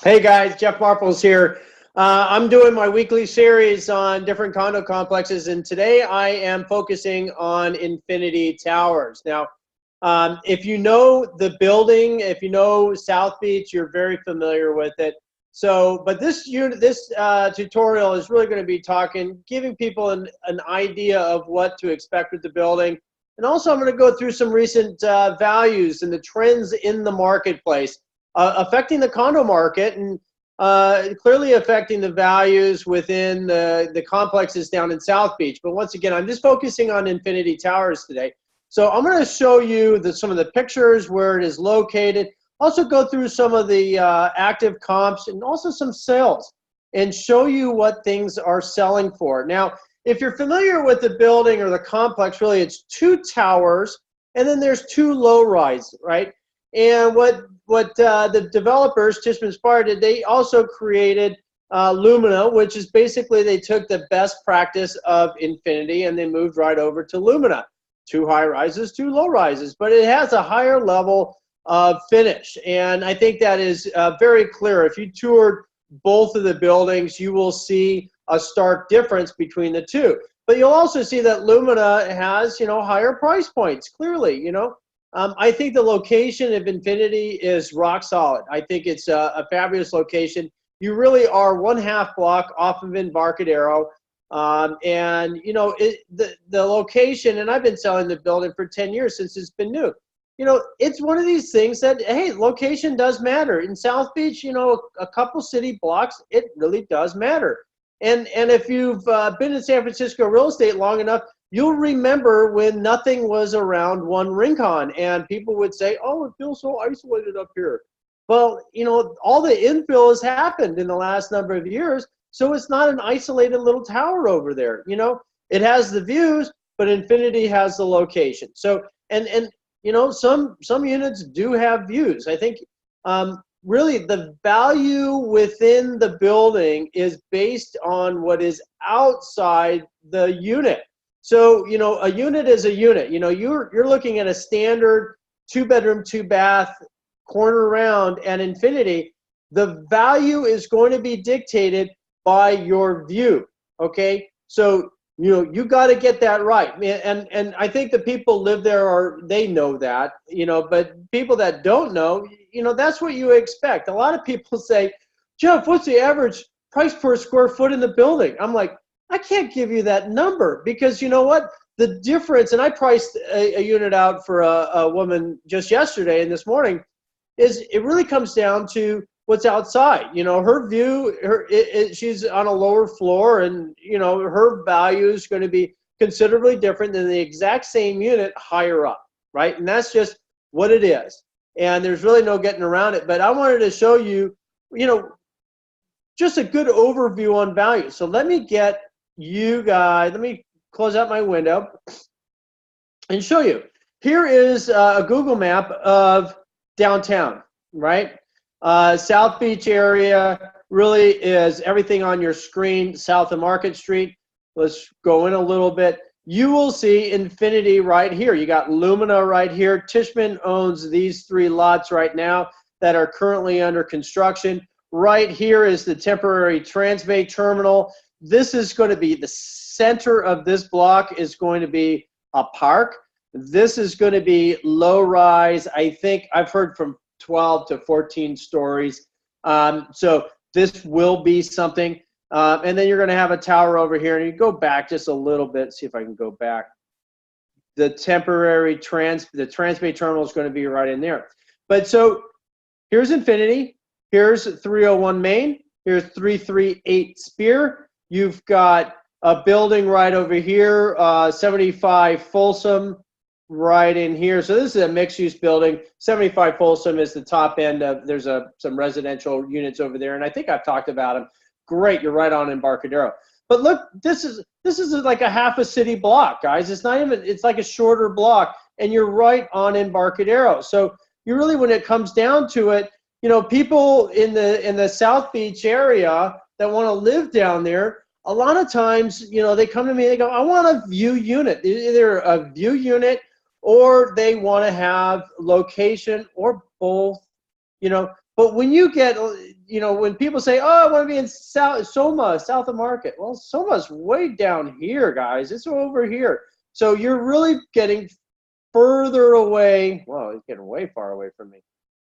Hey guys, Jeff Marples here. I'm doing my weekly series on different condo complexes, and today I am focusing on Infinity Towers. Now, if you know the building, if you know South Beach, you're very familiar with it. So, but this tutorial is really going to be giving people an idea of what to expect with the building. And also I'm going to go through some recent values and the trends in the marketplace affecting the condo market and clearly affecting the values within the complexes down in South Beach. But once again, I'm just focusing on Infinity Towers today. So I'm going to show you some of the pictures where it is located, also go through some of the active comps and also some sales and show you what things are selling for. Now, if you're familiar with the building or the complex, really it's two towers and then there's two low-rise, right? And what the developers, Tishman Speyer, did, they also created Lumina, which is basically they took the best practice of Infinity and they moved right over to Lumina. Two high rises, two low rises, but it has a higher level of finish. And I think that is very clear. If you toured both of the buildings, you will see a stark difference between the two. But you'll also see that Lumina has, higher price points, clearly, I think the location of Infinity is rock solid. I think it's a fabulous location. You really are 1/2 block off of Embarcadero. And, the location, and I've been selling the building for 10 years since it's been new. It's one of these things that, hey, location does matter. In South Beach, a couple city blocks, it really does matter. And if you've been in San Francisco real estate long enough, you'll remember when nothing was around one Rincon and people would say, oh, it feels so isolated up here. Well, all the infill has happened in the last number of years, so it's not an isolated little tower over there. It has the views, but Infinity has the location. So, and some units do have views. I think really the value within the building is based on what is outside the unit. So, a unit is a unit. You're looking at a standard 2-bedroom, 2-bath, corner round at Infinity. The value is going to be dictated by your view, okay? So, you got to get that right. And I think the people live there they know that, but people that don't know, that's what you expect. A lot of people say, Jeff, what's the average price per square foot in the building? I'm like, I can't give you that number because you know what? The difference, and I priced a unit out for a woman just yesterday and this morning, is it really comes down to what's outside. Her view, she's on a lower floor and, her value is going to be considerably different than the exact same unit higher up, right? And that's just what it is. And there's really no getting around it. But I wanted to show you, just a good overview on value. So let me let me close out my window and show you. Here is a Google map of downtown, right? South Beach area really is everything on your screen south of Market Street. Let's go in a little bit. You will see Infinity right here. You got Lumina right here. Tishman owns these 3 lots right now that are currently under construction. Right here is the temporary Transbay terminal. This is going to be the center of this block is going to be a park. This is going to be low rise. I think I've heard from 12 to 14 stories. So this will be something. And then you're going to have a tower over here. And you go back just a little bit. See if I can go back. The temporary the Transbay terminal is going to be right in there. But so here's Infinity. Here's 301 Main. Here's 338 Spear. You've got a building right over here, 75 Folsom right in here. So this is a mixed-use building. 75 Folsom is the top end of, there's some residential units over there, and I think I've talked about them. Great, you're right on Embarcadero. But look, this is like a half a city block, guys. It's not even, it's like a shorter block, and you're right on Embarcadero. So you really, when it comes down to it, people in the South Beach area that want to live down there, a lot of times, they come to me, they go, I want a view unit, either a view unit or they want to have location or both, But when you get, when people say, oh, I want to be in Soma, south of Market. Well, Soma's way down here, guys. It's over here. So you're really getting further away. Well, it's getting way far away from me,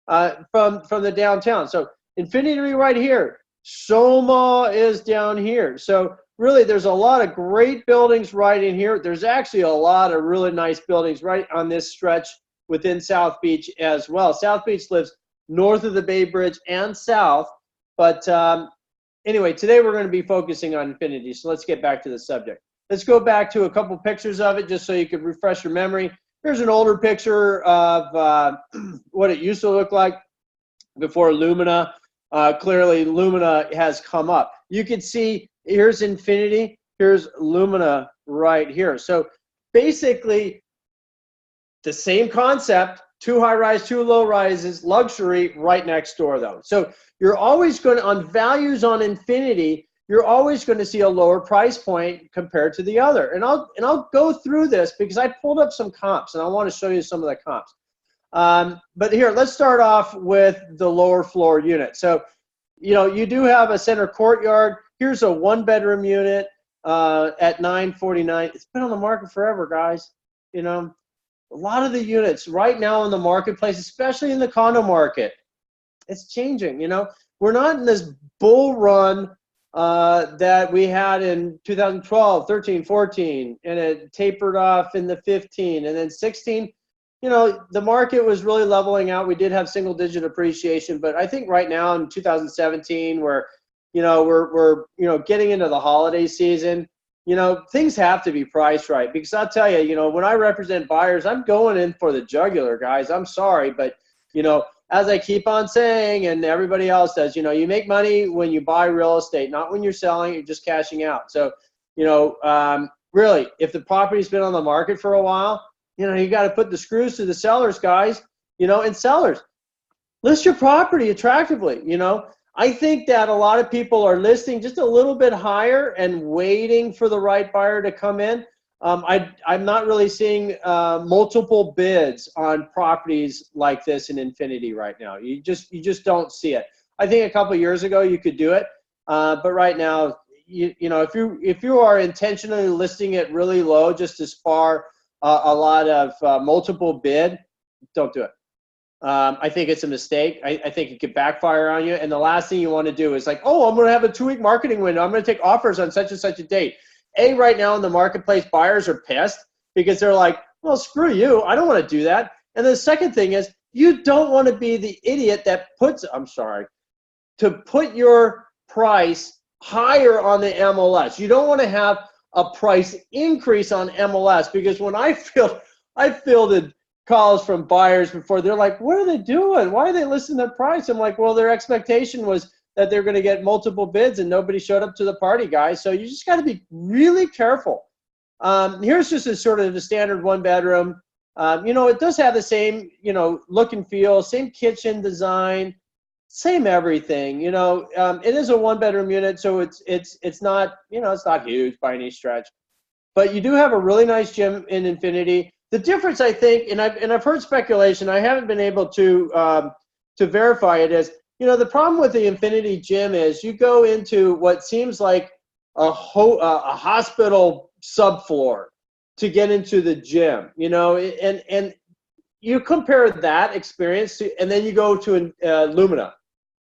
from the downtown. So Infinity right here. Soma is down here. So really, there's a lot of great buildings right in here. There's actually a lot of really nice buildings right on this stretch within South Beach as well. South Beach lives north of the Bay Bridge and south. But anyway, today we're going to be focusing on Infinity. So let's get back to the subject. Let's go back to a couple pictures of it just so you can refresh your memory. Here's an older picture of what it used to look like before Lumina. Clearly, Lumina has come up. You can see here's Infinity. Here's Lumina right here. So basically, the same concept, 2 high-rise, 2 low-rises, luxury right next door, though. So you're always going to, on values on Infinity, you're always going to see a lower price point compared to the other. And I'll go through this because I pulled up some comps, and I want to show you some of the comps. But here, let's start off with the lower floor unit. So, you do have a center courtyard. Here's a 1-bedroom unit at $949. It's been on the market forever, guys. A lot of the units right now in the marketplace, especially in the condo market, it's changing. We're not in this bull run that we had in 2012, 13, 14, and it tapered off in the 15, and then 16. The market was really leveling out. We did have single-digit appreciation, but I think right now in 2017, we're getting into the holiday season. Things have to be priced right, because I'll tell you, when I represent buyers, I'm going in for the jugular, guys. I'm sorry, but as I keep on saying, and everybody else does, you make money when you buy real estate, not when you're selling. You're just cashing out. So, really, if the property's been on the market for a while, you got to put the screws to the sellers, guys. And sellers, list your property attractively. I think that a lot of people are listing just a little bit higher and waiting for the right buyer to come in. I'm not really seeing multiple bids on properties like this in Infinity right now. You just don't see it. I think a couple of years ago you could do it, but right now, if you are intentionally listing it really low, just as far a lot of multiple bid, don't do it. I think it's a mistake. I think it could backfire on you. And the last thing you want to do is like, oh, I'm going to have a 2-week marketing window. I'm going to take offers on such and such a date. Right now in the marketplace, buyers are pissed because they're like, well, screw you. I don't want to do that. And the second thing is, you don't want to be the idiot that to put your price higher on the MLS. You don't want to have a price increase on MLS, because when I fielded calls from buyers before, they're like, what are they doing? Why are they listing their price? I'm like, well, their expectation was that they're going to get multiple bids and nobody showed up to the party, guys. So you just got to be really careful. Here's just a sort of the standard 1-bedroom. It does have the same, look and feel, same kitchen design, same everything. It is a 1-bedroom unit, so it's not, it's not huge by any stretch. But you do have a really nice gym in Infinity. The difference, I think, and I've heard speculation, I haven't been able to verify it, is, the problem with the Infinity gym is you go into what seems like a hospital subfloor to get into the gym, and you compare that experience to, and then you go to Lumina,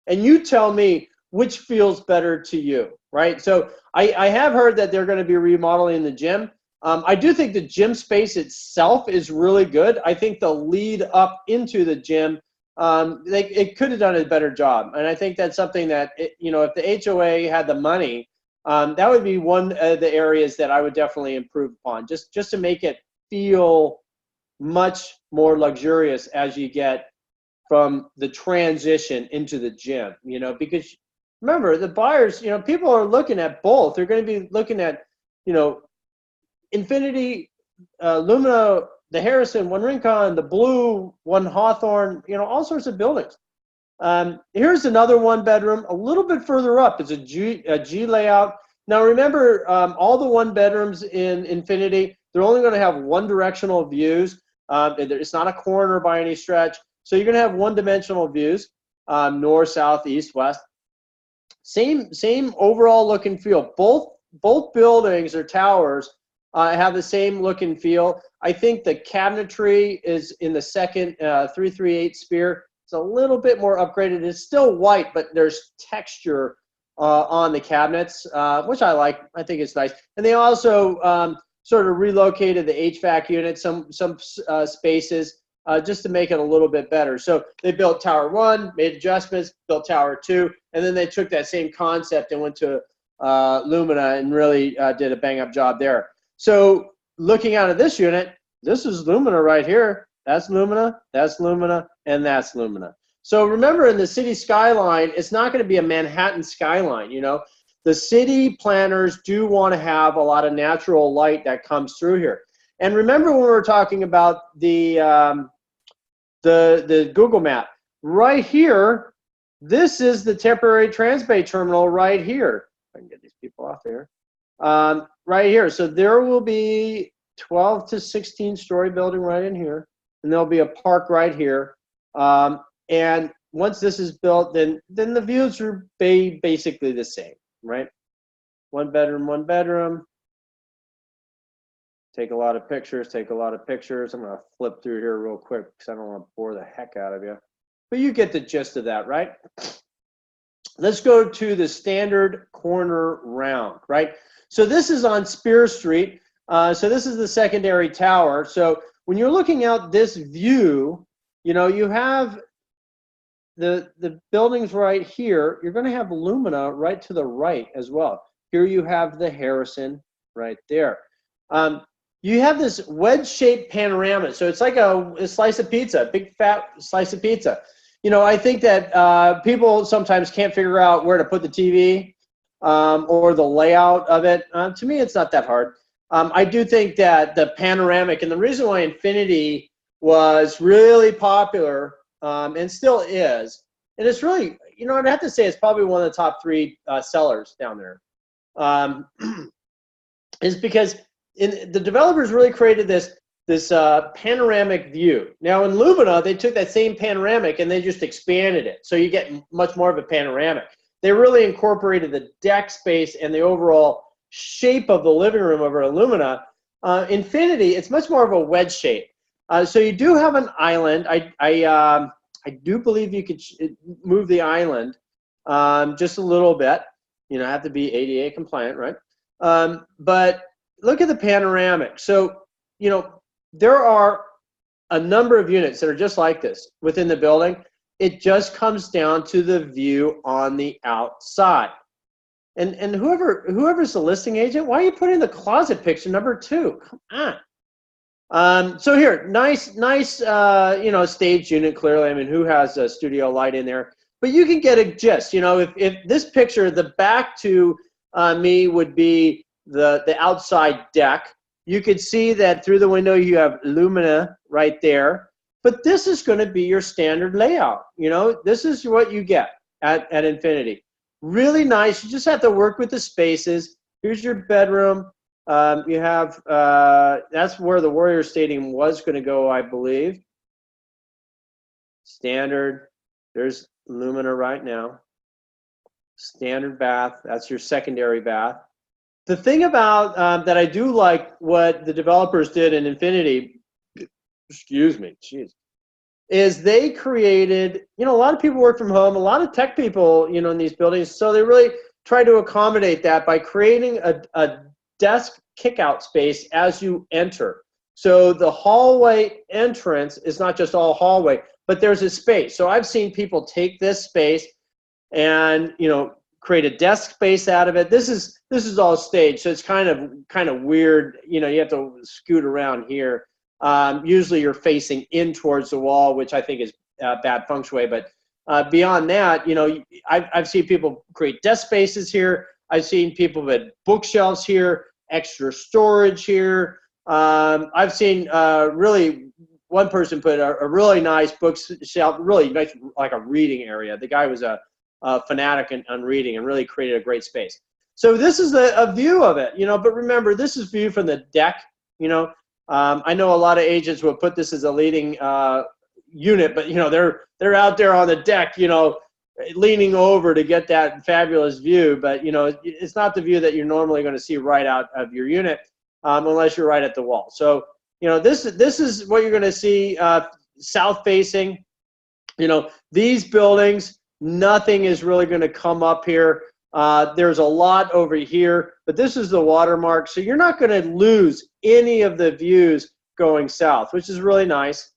and you tell me which feels better to you, right? So I have heard that they're going to be remodeling the gym. I do think the gym space itself is really good. I think the lead up into the gym, it could have done a better job. And I think that's something that, if the HOA had the money, that would be one of the areas that I would definitely improve upon, just to make it feel much more luxurious as you get from the transition into the gym, because remember, the buyers, people are looking at both. They're going to be looking at, Infinity, Lumina, the Harrison, One Rincon, the Blue, One Hawthorne, all sorts of buildings. Here's another 1-bedroom, a little bit further up. It's a G layout. Now remember, all the 1-bedrooms in Infinity, they're only going to have one-directional views. It's not a corner by any stretch. So you're going to have one-dimensional views. north, south, east, west. Same overall look and feel. Both buildings or towers have the same look and feel. I think the cabinetry is in the second 338 Spear. It's a little bit more upgraded. It's still white, but there's texture on the cabinets, which I like. I think it's nice. And they also sort of relocated the HVAC unit, some spaces, just to make it a little bit better. So they built Tower 1, made adjustments, built Tower 2, and then they took that same concept and went to Lumina and really did a bang-up job there. So looking out of this unit, this is Lumina right here. That's Lumina, and that's Lumina. So remember, in the city skyline, it's not going to be a Manhattan skyline, you know. The city planners do want to have a lot of natural light that comes through here. And remember when we were talking about the Google map, right here, this is the temporary Transbay terminal right here. I can get these people off there. Right here. So there will be 12 to 16 story building right in here. And there'll be a park right here. And once this is built, then the views are basically the same, right? One bedroom. Take a lot of pictures. I'm going to flip through here real quick because I don't want to bore the heck out of you. But you get the gist of that, right? Let's go to the standard corner round, right? So this is on Spear Street. So this is the secondary tower. So when you're looking out this view, you know, you have the buildings right here. You're going to have Lumina right to the right as well. Here you have the Harrison right there. You have this wedge-shaped panorama. So it's like a slice of pizza, big fat slice of pizza. You know, I think that people sometimes can't figure out where to put the TV or the layout of it. To me, it's not that hard. I do think that the panoramic, and the reason why Infinity was really popular and still is, and it's really, you know, I'd have to say it's probably one of the top 3 sellers down there, is because the developers really created this panoramic view. Now in Lumina, they took that same panoramic and they just expanded it, so you get much more of a panoramic. They really incorporated the deck space and the overall shape of the living room over at Lumina. Infinity, it's much more of a wedge shape. So you do have an island. I do believe you could move the island just a little bit. You know, have to be ADA compliant, right? But look at the panoramic. So, you know, there are a number of units that are just like this within the building. It just comes down to the view on the outside. And whoever's the listing agent, why are you putting the closet picture number 2? Come on. So here, nice, you know, stage unit. Clearly, I mean, who has a studio light in there? But you can get a gist. You know, if this picture, the back to me would be the outside deck. You could see that through the window you have Lumina right there. But this is going to be your standard layout. You know, this is what you get at Infinity. Really nice. You just have to work with the spaces. Here's your bedroom. You have, that's where the Warrior Stadium was going to go, I believe. Standard. There's Lumina right now. Standard bath. That's your secondary bath. The thing about that I do like what the developers did in Infinity, excuse me, jeez, is they created, you know, a lot of people work from home, a lot of tech people, you know, in these buildings, so they really try to accommodate that by creating a desk kick-out space as you enter. So the hallway entrance is not just all hallway, but there's a space. So I've seen people take this space and, you know, create a desk space out of it. This is all staged, so it's kind of weird. You know, you have to scoot around here. Usually you're facing in towards the wall, which I think is bad feng shui. But beyond that, you know, I've seen people create desk spaces here. I've seen people with bookshelves here, extra storage here. I've seen really one person put a really nice bookshelf, really nice, like a reading area. The guy was a fanatic on reading and really created a great space. So this is a view of it, you know, but remember, this is view from the deck, you know. I know a lot of agents will put this as a leading, unit, but they're out there on the deck, leaning over to get that fabulous view. But it's not the view that you're normally going to see right out of your unit, unless you're right at the wall. So this is what you're going to see, south facing. These buildings, nothing is really going to come up here. There's a lot over here, but this is the watermark, so you're not going to lose any of the views going south, which is really nice.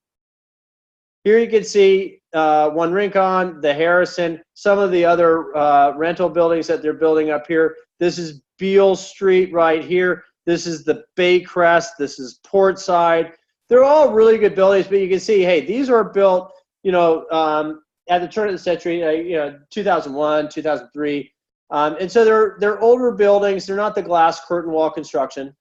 Here you can see One Rincon, the Harrison, some of the other rental buildings that they're building up here. This is Beale Street right here. This is the Baycrest. This is Portside. They're all really good buildings, but you can see, hey, these are built, at the turn of the century, 2001, 2003. And so they're older buildings. They're not the glass curtain wall construction.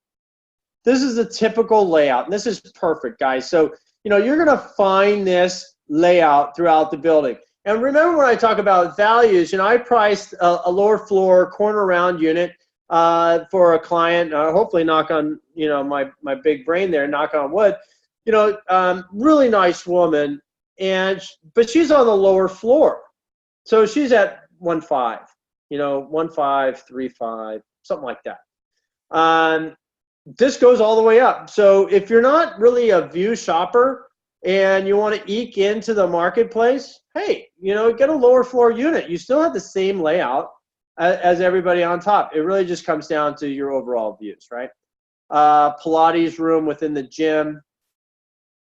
This is a typical layout, and this is perfect, guys. So, you're going to find this layout throughout the building. And remember when I talk about values, I priced a lower floor corner round unit for a client, hopefully knock on, my big brain there, knock on wood, really nice woman, but she's on the lower floor. So she's at 1.5. 1.5, 3.5, something like that. This goes all the way up. So if you're not really a view shopper and you want to eke into the marketplace, hey, get a lower floor unit. You still have the same layout as everybody on top. It really just comes down to your overall views, right? Pilates room within the gym,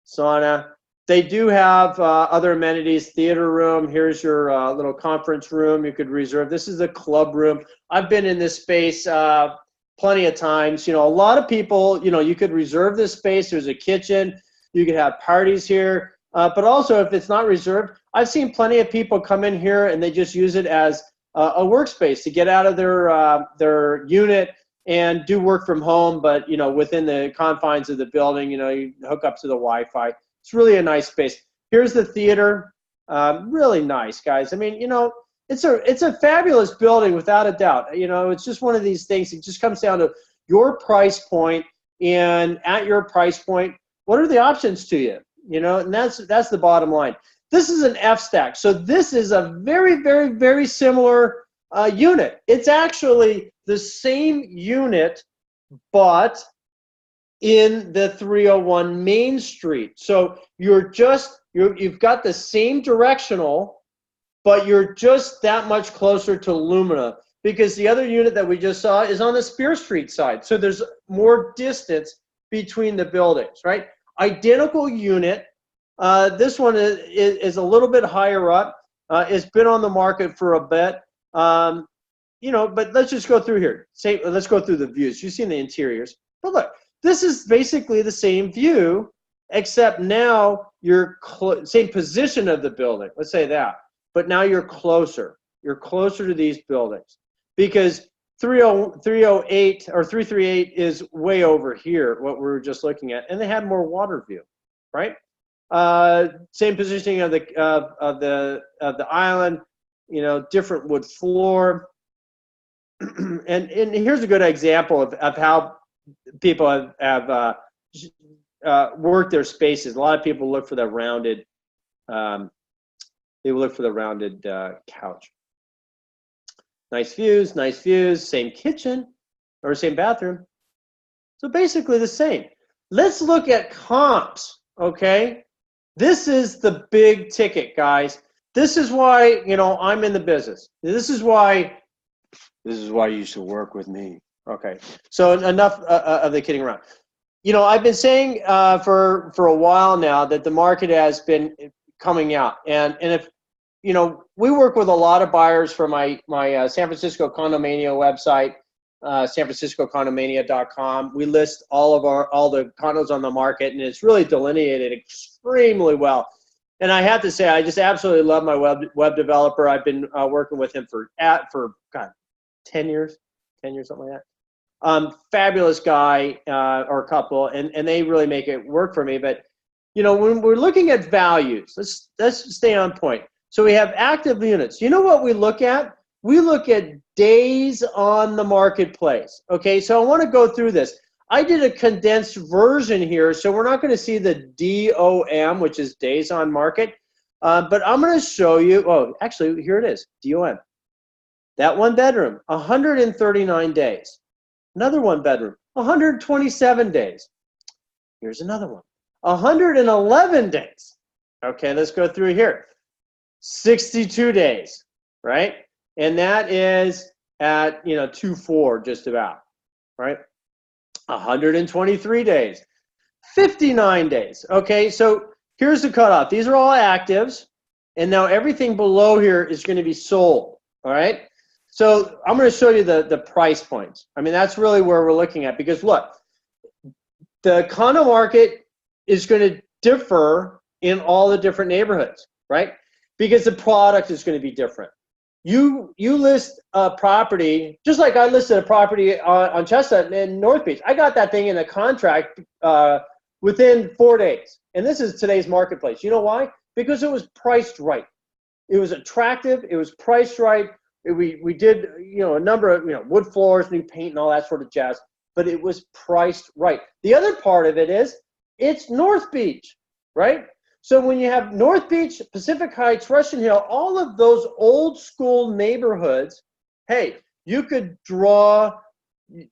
sauna. They do have other amenities, theater room. Here's your little conference room you could reserve. This is the club room. I've been in this space plenty of times. A lot of people, you could reserve this space. There's a kitchen. You could have parties here. But also, if it's not reserved, I've seen plenty of people come in here and they just use it as a workspace to get out of their unit and do work from home, but, within the confines of the building, you hook up to the Wi-Fi. It's really a nice space. Here's the theater. Really nice, guys. I mean, it's a fabulous building without a doubt. It's just one of these things. It just comes down to your price point, and at your price point, what are the options to you? And that's the bottom line. This is an F stack. So this is a very, very, very similar unit. It's actually the same unit, but in the 301 Main Street. So you've got the same directional, but you're just that much closer to Lumina, because the other unit that we just saw is on the Spear Street side. So there's more distance between the buildings, right? Identical unit. This one is a little bit higher up. It's been on the market for a bit. But let's just go through here. Let's go through the views. You've seen the interiors. But look, this is basically the same view, except now you're same position of the building. Let's say that. But now you're closer. You're closer to these buildings, because 308 or 338 is way over here, what we were just looking at, and they had more water view, right? Same positioning of the island, different wood floor, and here's a good example of how people have worked their spaces. A lot of people look for the rounded. They look for the rounded couch. Nice views, same kitchen or same bathroom. So basically the same. Let's look at comps, okay? This is the big ticket, guys. This is why, I'm in the business. This is why you should work with me. Okay, so enough of the kidding around. I've been saying for a while now that the market has been coming out, and if we work with a lot of buyers for my San Francisco Condomania website, sanfranciscocondomania.com. We list all the condos on the market, and it's really delineated extremely well. And I have to say, I just absolutely love my web developer. I've been working with him for 10 years, something like that. Fabulous guy or couple, and they really make it work for me. But when we're looking at values, let's stay on point. So we have active units. You know what we look at? We look at days on the marketplace. Okay, so I want to go through this. I did a condensed version here, so we're not going to see the DOM, which is days on market, but I'm going to show you, oh, actually, here it is, DOM. That one bedroom, 139 days. Another one bedroom, 127 days. Here's another one, 111 days. Okay, let's go through here. 62 days, right? And that is at, 2.4 just about, right? 123 days, 59 days. Okay, so here's the cutoff. These are all actives, and now everything below here is going to be sold, all right? So I'm going to show you the price points. I mean, that's really where we're looking at, because look, the condo market is going to differ in all the different neighborhoods, right? Because the product is going to be different. You list a property, just like I listed a property on Chestnut in North Beach. I got that thing in a contract within 4 days. And this is today's marketplace. You know why? Because it was priced right. It was attractive. It was priced right. We did, a number of, wood floors, new paint and all that sort of jazz, but it was priced right. The other part of it is it's North Beach, right? So when you have North Beach, Pacific Heights, Russian Hill, all of those old school neighborhoods, hey, you could draw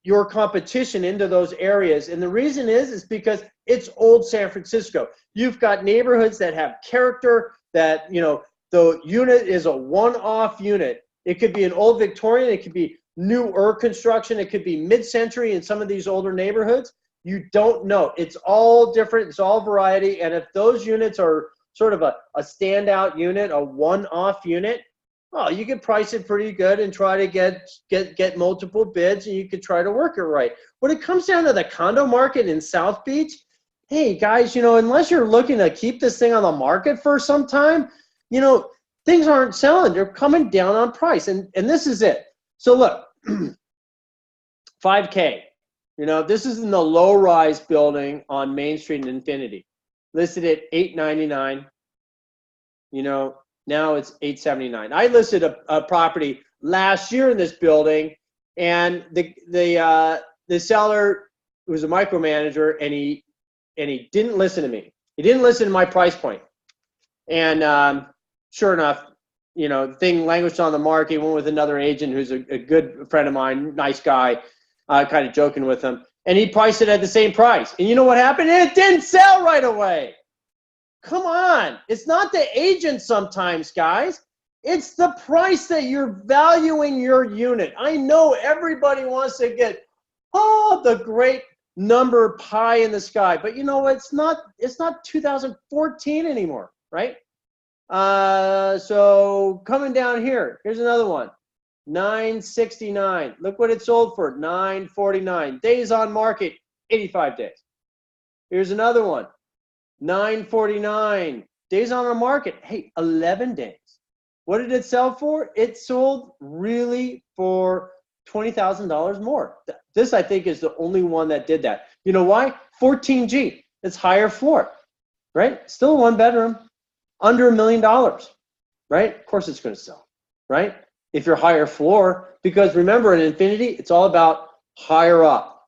your competition into those areas. And the reason is because it's old San Francisco. You've got neighborhoods that have character, that, the unit is a one-off unit. It could be an old Victorian, it could be newer construction, it could be mid-century in some of these older neighborhoods. You don't know. It's all different. It's all variety. And if those units are sort of a standout unit, a one-off unit, well, you could price it pretty good and try to get multiple bids, and you could try to work it right. When it comes down to the condo market in South Beach, hey, guys, unless you're looking to keep this thing on the market for some time, things aren't selling. They're coming down on price. And this is it. So look, 5K. This is in the low-rise building on Main Street in Infinity, listed at $899. Now it's $879. I listed a property last year in this building, and the seller was a micromanager, and he didn't listen to me. He didn't listen to my price point, and sure enough, the thing languished on the market. Went with another agent who's a good friend of mine, nice guy. Kind of joking with him, and he priced it at the same price. And you know what happened? It didn't sell right away. Come on. It's not the agent sometimes, guys. It's the price that you're valuing your unit. I know everybody wants to get, the great number pie in the sky, but it's not 2014 anymore, right? So coming down here, here's another one. $969. Look what it sold for, $949. Days on market, 85 days. Here's another one, $949. Days on the market, hey, 11 days. What did it sell for? It sold really for $20,000 more. This, I think, is the only one that did that. You know why? 14G. It's higher floor, right? Still a one bedroom, under $1 million, right? Of course it's going to sell, right? If you're higher floor, because remember in Infinity, it's all about higher up.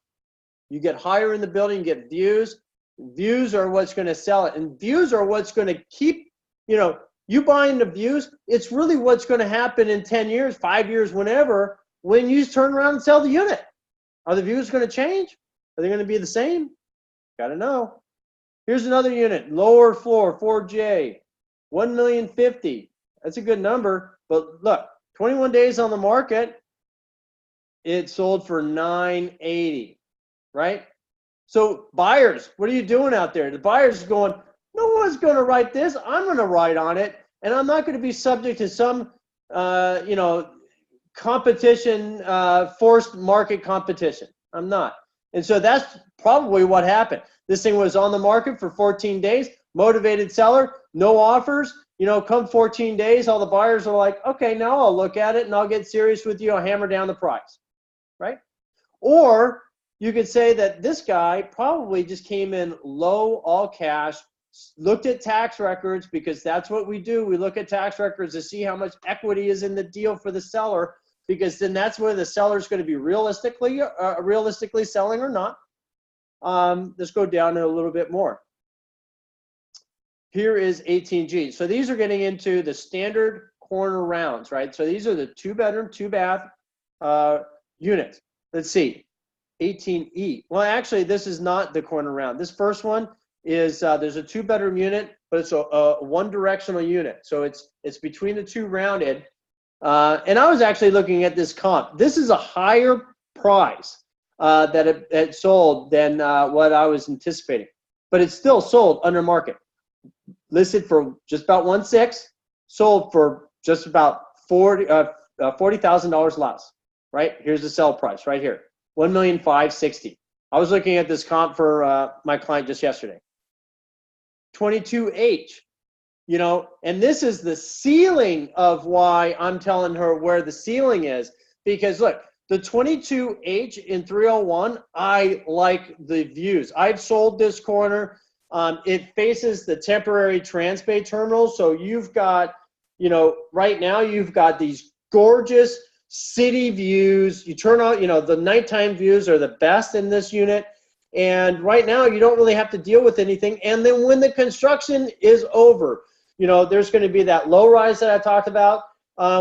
You get higher in the building, you get views. Views are what's going to sell it, and views are what's going to keep, you buying the views, it's really what's going to happen in 10 years, 5 years, whenever, when you turn around and sell the unit. Are the views going to change? Are they going to be the same? Got to know. Here's another unit, lower floor, 4J, $1,050,000. That's a good number, but look, 21 days on the market, it sold for $980, right? So buyers, what are you doing out there? The buyers are going, no one's going to write this. I'm going to write on it, and I'm not going to be subject to some, competition, forced market competition. I'm not. And so that's probably what happened. This thing was on the market for 14 days, motivated seller, no offers. Come 14 days, all the buyers are like, okay, now I'll look at it and I'll get serious with you. I'll hammer down the price, right? Or you could say that this guy probably just came in low, all cash, looked at tax records, because that's what we do. We look at tax records to see how much equity is in the deal for the seller, because then that's where the seller is going to be realistically selling or not. let's go down a little bit more. Here is 18G. So these are getting into the standard corner rounds, right? So these are the 2-bedroom, 2-bath units. Let's see, 18E. Well, actually, this is not the corner round. This first one is there's a 2-bedroom unit, but it's a one-directional unit. So it's between the two rounded. And I was actually looking at this comp. This is a higher price that it sold than what I was anticipating, but it's still sold under market. Listed for just about 1.6, sold for just about $40,000 less. Right here's the sell price right here, $1,560,000. I was looking at this comp for my client just yesterday. 22H, you know, and this is the ceiling of why I'm telling her where the ceiling is, because look, the 22H in 301, I like the views. I've sold this corner. It faces the temporary Transbay terminal. So you've got, you know, right now you've got these gorgeous city views. You turn out, you know, the nighttime views are the best in this unit. And right now you don't really have to deal with anything. And then when the construction is over, you know, there's going to be that low rise that I talked about,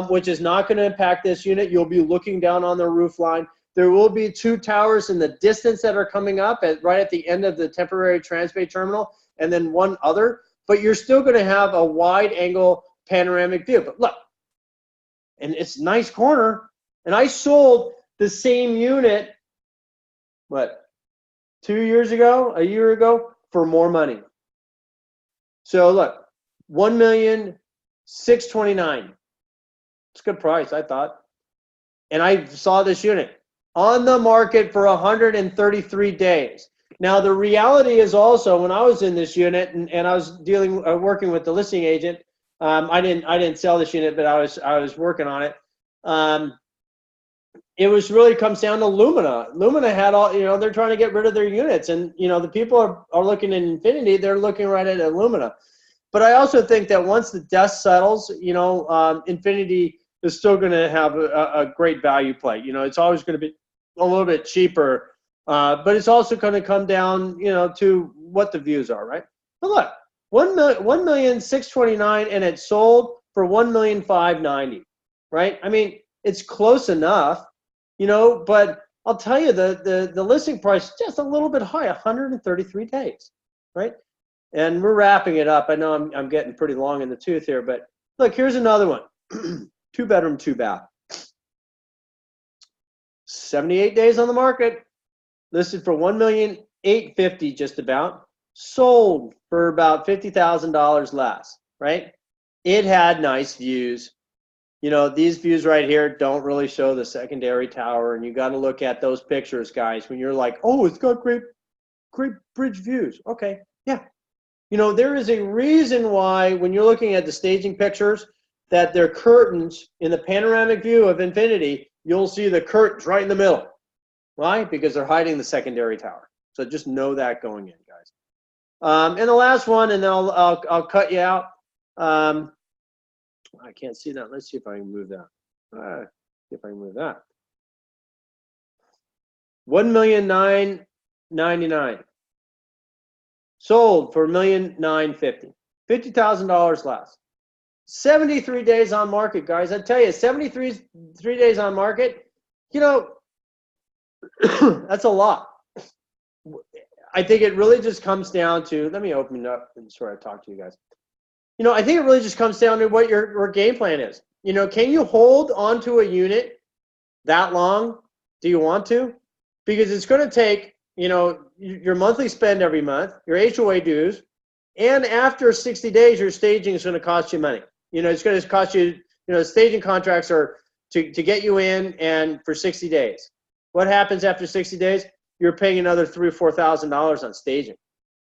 which is not going to impact this unit. You'll be looking down on the roof line. There will be 2 towers in the distance that are coming up right at the end of the temporary Transbay terminal, and then one other. But you're still going to have a wide angle panoramic view. But look, and it's a nice corner. And I sold the same unit, what, 2 years ago, a year ago, for more money. So look, $1,629,000. It's a good price, I thought. And I saw this unit on the market for 133 days. Now the reality is also, when I was in this unit and I was working with the listing agent, I didn't sell this unit, but I was working on it. It was really comes down to Lumina. Lumina had all, you know, they're trying to get rid of their units, and you know the people are looking at Infinity, they're looking right at Lumina. But I also think that once the dust settles, you know, Infinity is still going to have a great value play. You know, it's always going to be a little bit cheaper, but it's also going to come down, you know, to what the views are, right? But look, $1,629,000, and it sold for $1,590,000, right? I mean, it's close enough, you know, but I'll tell you the listing price is just a little bit high, 133 days, right? And we're wrapping it up. I know I'm getting pretty long in the tooth here, but look, here's another one. 2-bedroom, 2-bath. 78 days on the market, listed for $1,850,000 just about, sold for about $50,000 less, right? It had nice views. You know, these views right here don't really show the secondary tower, and you got to look at those pictures, guys, when you're like, oh, it's got great bridge views. Okay, yeah. You know, there is a reason why when you're looking at the staging pictures that they're curtains in the panoramic view of Infinity, you'll see the curtains right in the middle. Why? Because they're hiding the secondary tower. So just know that going in, guys. And the last one, and then I'll cut you out. I can't see that. Let's see if I can move that. See if I can move that. $1,999,000. Sold for $1,950,000. $50,000 less. 73 days on market, guys. I tell you, 73 days on market, you know, that's a lot. I think it really just comes down to, let me open it up and sort of talk to you guys. You know, I think it really just comes down to what your game plan is. You know, can you hold onto a unit that long? Do you want to? Because it's going to take, you know, your monthly spend every month, your HOA dues, and after 60 days, your staging is going to cost you money. You know, it's going to cost you, you know, staging contracts are to get you in and for 60 days. What happens after 60 days? You're paying another $3,000 or $4,000 on staging.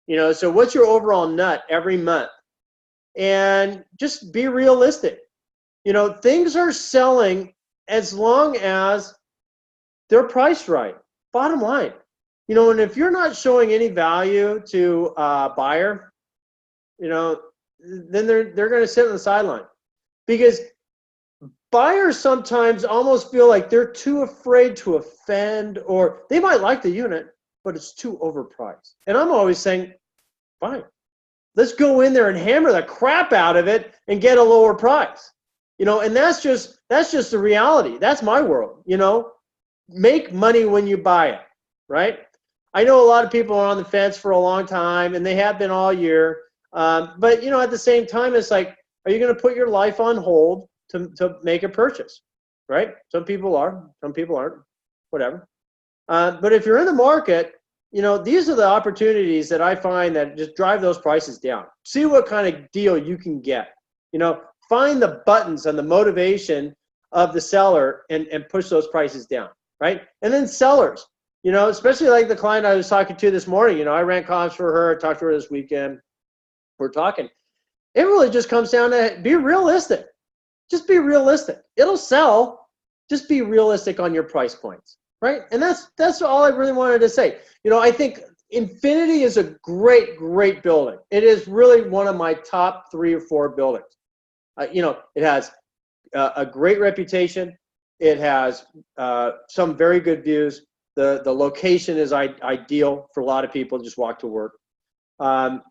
You know, so what's your overall nut every month? And just be realistic. You know, things are selling as long as they're priced right. Bottom line. You know, and if you're not showing any value to a buyer, you know, then they're going to sit on the sideline. Because buyers sometimes almost feel like they're too afraid to offend, or they might like the unit. but it's too overpriced. And I'm always saying, fine, let's go in there and hammer the crap out of it and get a lower price. You know, and that's just the reality. That's my world, you know. Make money when you buy it, right? I know a lot of people are on the fence for a long time, and they have been all year. But, you know, at the same time, it's like, are you going to put your life on hold to make a purchase, right? Some people are, some people aren't, whatever. But if you're in the market, you know, these are the opportunities that I find that just drive those prices down. See what kind of deal you can get. You know, find the buttons and the motivation of the seller and push those prices down, right? And then sellers, you know, especially like the client I was talking to this morning, you know, I ran comps for her, talked to her this weekend. We're talking. It really just comes down to be realistic. Just be realistic. It'll sell. Just be realistic on your price points, right? And that's all I really wanted to say. You know, I think Infinity is a great, great building. It is really one of my top 3 or 4 buildings. You know, it has a great reputation. It has some very good views. The location is ideal for a lot of people to just walk to work.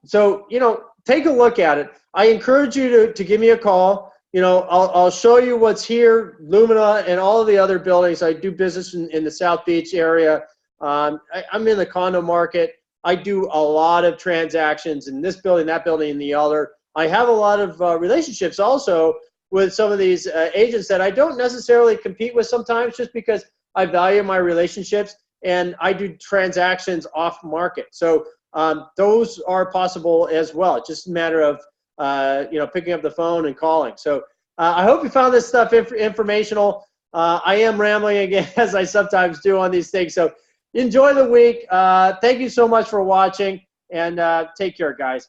So, you know, take a look at it. I encourage you to give me a call. You know, I'll show you what's here, Lumina and all of the other buildings. I do business in the South Beach area. I'm in the condo market. I do a lot of transactions in this building, that building, and the other. I have a lot of relationships also with some of these agents that I don't necessarily compete with sometimes, just because I value my relationships, and I do transactions off market. So those are possible as well. It's just a matter of you know, picking up the phone and calling. So I hope you found this stuff informational. I am rambling again, as I sometimes do on these things. So enjoy the week. Thank you so much for watching, and take care, guys.